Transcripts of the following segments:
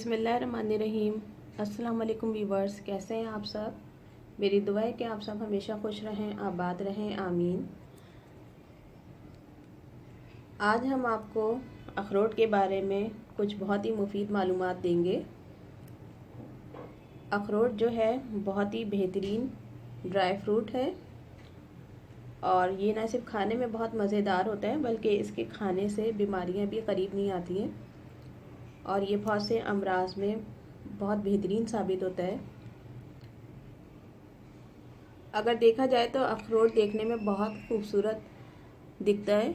बिस्मिल्लाहिर्रहमानिर्रहीम। अस्सलाम वालेकुम व्यूवर्स, कैसे हैं आप सब। मेरी दुआ है कि आप सब हमेशा खुश रहें, आबाद रहें, आमीन। आज हम आपको अखरोट के बारे में कुछ बहुत ही मुफीद मालूमात देंगे। अखरोट जो है बहुत ही बेहतरीन ड्राई फ्रूट है और ये ना सिर्फ खाने में बहुत मज़ेदार होता है बल्कि इसके खाने से बीमारियां भी करीब नहीं आती हैं और ये बहुत से अमराज में बहुत बेहतरीन साबित होता है। अगर देखा जाए तो अखरोट देखने में बहुत खूबसूरत दिखता है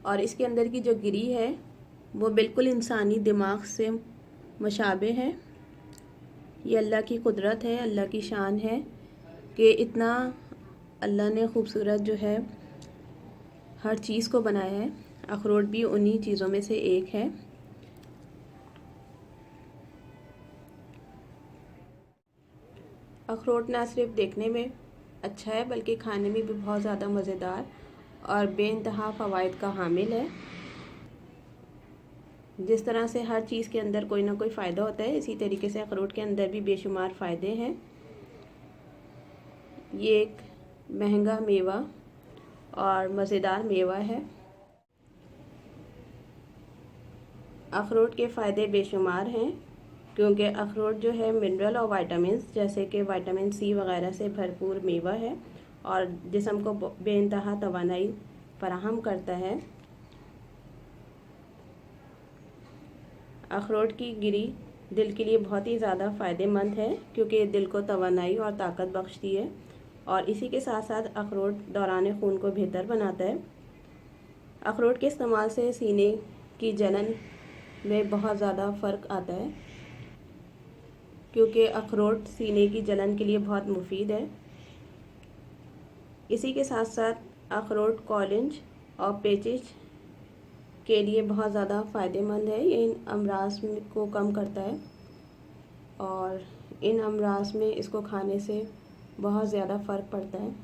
और इसके अंदर की जो गिरी है वो बिल्कुल इंसानी दिमाग से मुशाबे है। ये अल्लाह की कुदरत है, अल्लाह की शान है कि इतना अल्लाह ने खूबसूरत जो है हर चीज़ को बनाया है। अखरोट भी उन्हीं चीज़ों में से एक है। अखरोट ना सिर्फ देखने में अच्छा है बल्कि खाने में भी बहुत ज़्यादा मज़ेदार और बेइंतहा फ़वाइद का हामिल है। जिस तरह से हर चीज़ के अंदर कोई ना कोई फ़ायदा होता है, इसी तरीके से अखरोट के अंदर भी बेशुमार फ़ायदे हैं। ये एक महंगा मेवा और मज़ेदार मेवा है। अखरोट के फ़ायदे बेशुमार हैं क्योंकि अखरोट जो है मिनरल और विटामिन्स जैसे कि विटामिन सी वगैरह से भरपूर मेवा है और जिस्म को बेइंतहा तवानाई फराहम करता है। अखरोट की गिरी दिल के लिए बहुत ही ज़्यादा फ़ायदेमंद है क्योंकि ये दिल को तवानाई और ताकत बख्शती है और इसी के साथ साथ अखरोट दौरान खून को बेहतर बनाता है। अखरोट के इस्तेमाल से सीने की जलन में बहुत ज़्यादा फ़र्क आता है क्योंकि अखरोट सीने की जलन के लिए बहुत मुफीद है। इसी के साथ साथ अखरोट कॉलिंज और पेचिश के लिए बहुत ज़्यादा फ़ायदेमंद है। ये इन अमराज को कम करता है और इन अमराज में इसको खाने से बहुत ज़्यादा फ़र्क पड़ता है।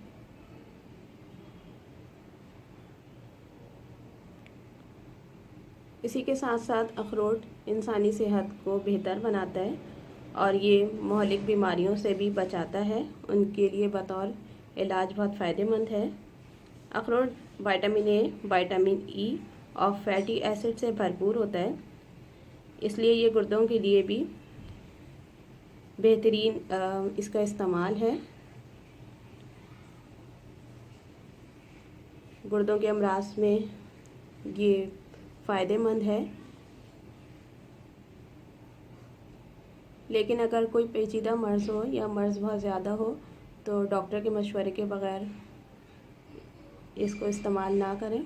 इसी के साथ साथ अखरोट इंसानी सेहत को बेहतर बनाता है और ये महलिक बीमारियों से भी बचाता है, उनके लिए बतौर इलाज बहुत फ़ायदेमंद है। अखरोट विटामिन ए, विटामिन ई और फैटी एसिड से भरपूर होता है, इसलिए ये गुर्दों के लिए भी बेहतरीन इसका इस्तेमाल है। गुर्दों के अमराज में ये फ़ायदेमंद है। लेकिन अगर कोई पेचीदा मर्ज़ हो या मर्ज़ बहुत ज़्यादा हो तो डॉक्टर के मशवरे के बगैर इसको इस्तेमाल ना करें।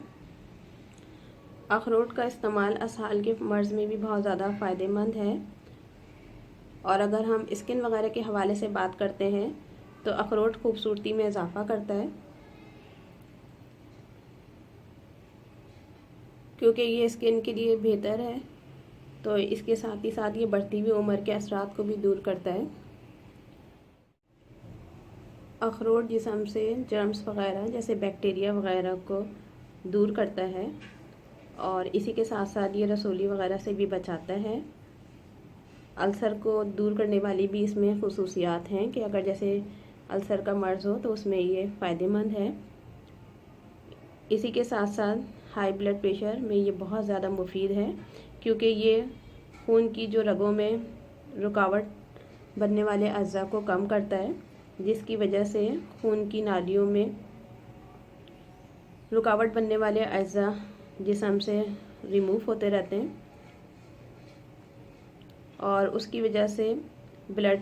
अखरोट का इस्तेमाल असहाल के मर्ज़ में भी बहुत ज़्यादा फ़ायदेमंद है और अगर हम स्किन वगैरह के हवाले से बात करते हैं तो अखरोट खूबसूरती में इजाफ़ा करता है क्योंकि ये स्किन के लिए बेहतर है, तो इसके साथ ही साथ ये बढ़ती हुई उम्र के असरात को भी दूर करता है। अखरोट जिस्म से जर्म्स वगैरह जैसे बैक्टीरिया वगैरह को दूर करता है और इसी के साथ साथ ये रसोली वगैरह से भी बचाता है। अल्सर को दूर करने वाली भी इसमें खुसूसियात हैं कि अगर जैसे अल्सर का मर्ज़ हो तो उसमें ये फ़ायदेमंद है। इसी के साथ साथ हाई ब्लड प्रेशर में ये बहुत ज़्यादा मुफीद है क्योंकि ये खून की जो रगों में रुकावट बनने वाले अज़्ज़ा को कम करता है, जिसकी वजह से खून की नालियों में रुकावट बनने वाले अज़्ज़ा जिस्म से रिमूव होते रहते हैं और उसकी वजह से ब्लड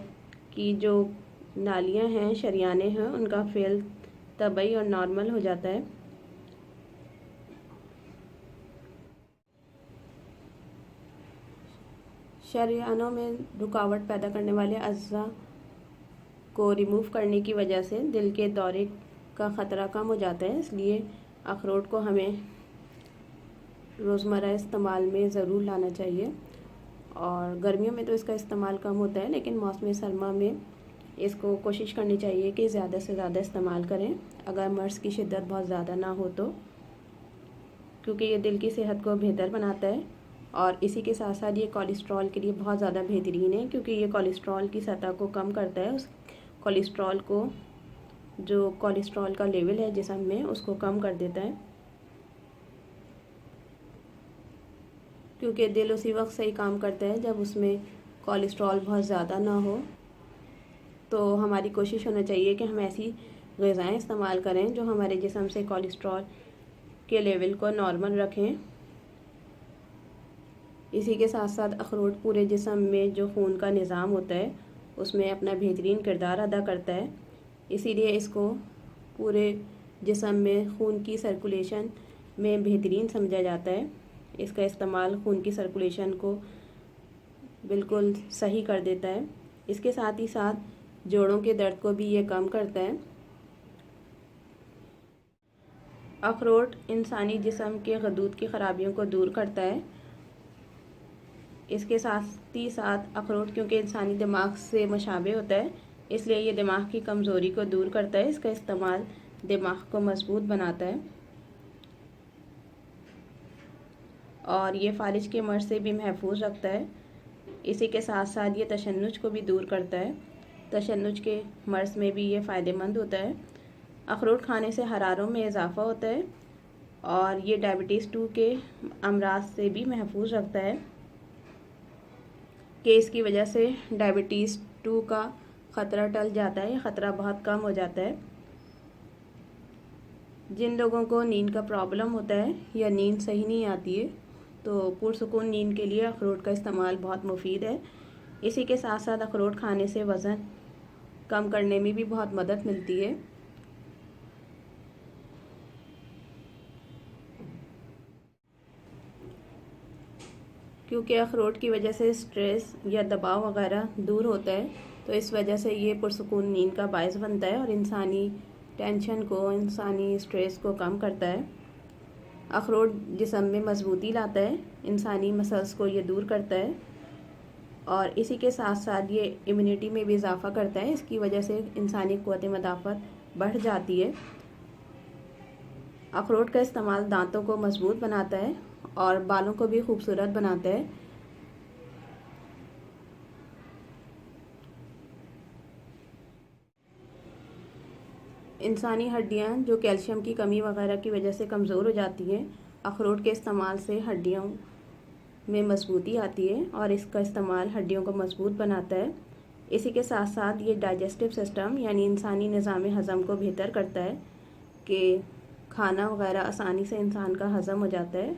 की जो नालियां हैं, शरियाने हैं, उनका फेल तबई और नॉर्मल हो जाता है। शरियानों में रुकावट पैदा करने वाले अज़्ज़ा को रिमूव करने की वजह से दिल के दौरे का ख़तरा कम हो जाता है, इसलिए अखरोट को हमें रोज़मर्रा इस्तेमाल में ज़रूर लाना चाहिए। और गर्मियों में तो इसका इस्तेमाल कम होता है लेकिन मौसम सरमा में इसको कोशिश करनी चाहिए कि ज़्यादा से ज़्यादा इस्तेमाल करें अगर मर्ज़ की शिद्दत बहुत ज़्यादा ना हो तो, क्योंकि ये दिल की सेहत को बेहतर बनाता है और इसी के साथ साथ ये कोलेस्ट्रॉल के लिए बहुत ज़्यादा बेहतरीन है, क्योंकि ये कोलेस्ट्रॉल की सतह को कम करता है। उस कोलेस्ट्रॉल को, जो कोलेस्ट्रॉल का लेवल है जिस्म में, उसको कम कर देता है, क्योंकि दिल उसी वक्त सही काम करता है जब उसमें कोलेस्ट्रॉल बहुत ज़्यादा ना हो। तो हमारी कोशिश होना चाहिए कि हम ऐसी ग़िज़ाएँ इस्तेमाल करें जो हमारे जिस्म से कोलेस्ट्रॉल के लेवल को नॉर्मल रखें। इसी के साथ साथ अखरोट पूरे जिस्म में जो खून का निज़ाम होता है उसमें अपना बेहतरीन किरदार अदा करता है, इसीलिए इसको पूरे जिस्म में खून की सर्कुलेशन में बेहतरीन समझा जाता है। इसका इस्तेमाल खून की सर्कुलेशन को बिल्कुल सही कर देता है। इसके साथ ही साथ जोड़ों के दर्द को भी ये कम करता है। अखरोट इंसानी जिस्म के गदूद की ख़राबियों को दूर करता है। इसके साथ ही साथ अखरोट क्योंकि इंसानी दिमाग से मुशाबे होता है, इसलिए ये दिमाग की कमज़ोरी को दूर करता है। इसका इस्तेमाल दिमाग को मजबूत बनाता है और ये फालिज के मर्ज़ से भी महफूज रखता है। इसी के साथ साथ ये तशन्नुज को भी दूर करता है। तशन्नुज के मर्ज़ में भी ये फ़ायदेमंद होता है। अखरोट खाने से हरारों में इजाफ़ा होता है और ये डायबिटीज़ 2 के अमराज से भी महफूज रखता है, कि इसकी वजह से डायबिटीज़ 2 का ख़तरा टल जाता है, ख़तरा बहुत कम हो जाता है। जिन लोगों को नींद का प्रॉब्लम होता है या नींद सही नहीं आती है, तो पुरसुकून नींद के लिए अखरोट का इस्तेमाल बहुत मुफीद है। इसी के साथ साथ अखरोट खाने से वज़न कम करने में भी बहुत मदद मिलती है। क्योंकि अखरोट की वजह से स्ट्रेस या दबाव वगैरह दूर होता है, तो इस वजह से ये पुरसुकून नींद का बायस बनता है और इंसानी टेंशन को, इंसानी स्ट्रेस को कम करता है। अखरोट जिस्म में मजबूती लाता है, इंसानी मसल्स को ये दूर करता है और इसी के साथ साथ ये इम्यूनिटी में भी इजाफ़ा करता है। इसकी वजह से इंसानी क़ुव्वत मदाफ़त बढ़ जाती है। अखरोट का इस्तेमाल दांतों को मजबूत बनाता है और बालों को भी खूबसूरत बनाता है। इंसानी हड्डियां जो कैल्शियम की कमी वगैरह की वजह से कमज़ोर हो जाती हैं, अखरोट के इस्तेमाल से हड्डियों में मजबूती आती है और इसका इस्तेमाल हड्डियों को मजबूत बनाता है। इसी के साथ साथ ये डाइजेस्टिव सिस्टम यानी इंसानी निज़ाम हज़म को बेहतर करता है, कि खाना वगैरह आसानी से इंसान का हज़म हो जाता है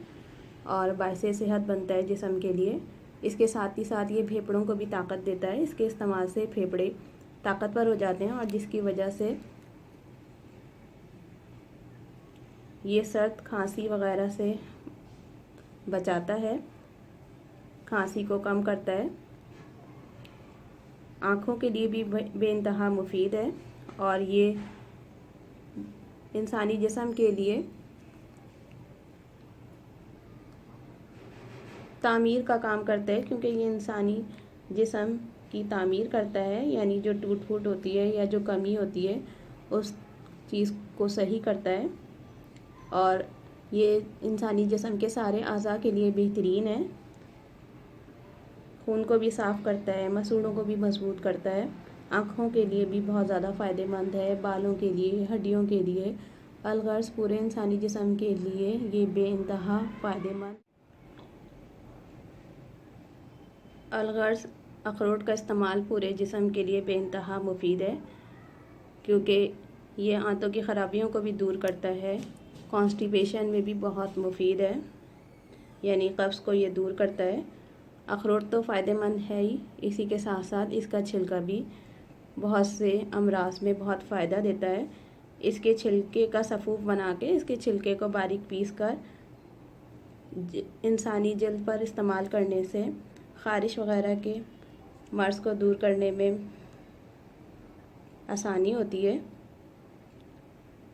और बायसे सेहत बनता है जिस्म के लिए। इसके साथ ही साथ ये फेफड़ों को भी ताकत देता है। इसके इस्तेमाल से फेफड़े ताकतवर हो जाते हैं और जिसकी वजह से ये सर्द खांसी वगैरह से बचाता है, खांसी को कम करता है। आँखों के लिए भी बेइंतहा मुफीद है और ये इंसानी जिस्म के लिए तामीर का काम करता है, क्योंकि ये इंसानी जिस्म की तामीर करता है, यानी जो टूट फूट होती है या जो कमी होती है उस चीज़ को सही करता है और ये इंसानी जिस्म के सारे अज़ा के लिए बेहतरीन है। खून को भी साफ़ करता है, मसूड़ों को भी मजबूत करता है, आँखों के लिए भी बहुत ज़्यादा फ़ायदेमंद है, बालों के लिए, हड्डियों के लिए, अलगर्ज़ पूरे इंसानी जिस्म के लिए ये बेइंतहा फ़ायदेमंद। अलगर्ज़ अखरोट का इस्तेमाल पूरे जिस्म के लिए बेइंतहा मुफीद है, क्योंकि ये आंतों की ख़राबियों को भी दूर करता है। कॉन्स्टिपेशन में भी बहुत मुफीद है, यानी कब्ज़ को ये दूर करता है। अखरोट तो फ़ायदेमंद है ही, इसी के साथ साथ इसका छिलका भी बहुत से अमराज में बहुत फ़ायदा देता है। इसके छिलके का सफ़ूफ बना के इसके छिलके को बारीक पीस कर इंसानी जल्द पर इस्तेमाल करने से ख़ारिश वग़ैरह के मर्ज़ को दूर करने में आसानी होती है,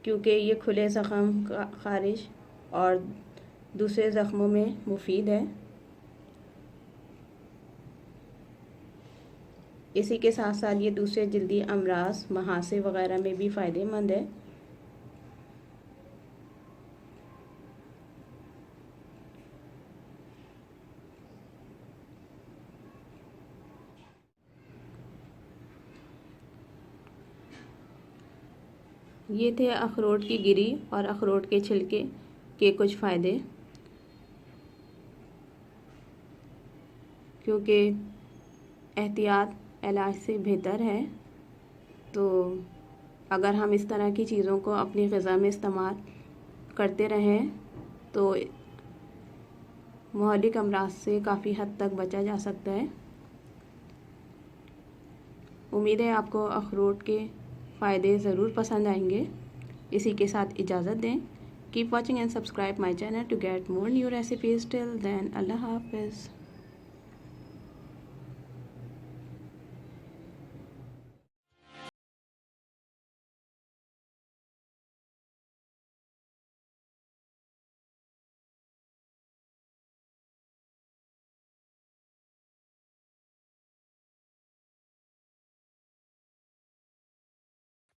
क्योंकि ये खुले ज़ख़म, ख़ारिश और दूसरे ज़ख़मों में मुफीद है। इसी के साथ साथ ये दूसरे जल्दी अमराज, महासे वग़ैरह में भी फ़ायदेमंद है। ये थे अखरोट की गिरी और अखरोट के छिलके के कुछ फ़ायदे। क्योंकि एहतियात इलाज से बेहतर है, तो अगर हम इस तरह की चीज़ों को अपनी ग़िज़ा में इस्तेमाल करते रहें तो मुहल्लिक अमराज से काफ़ी हद तक बचा जा सकता है। उम्मीद है आपको अखरोट के फ़ायदे ज़रूर पसंद आएंगे। इसी के साथ इजाज़त दें। Keep watching and subscribe my channel to get more new recipes. Till then, अल्लाह हाफ़िज़।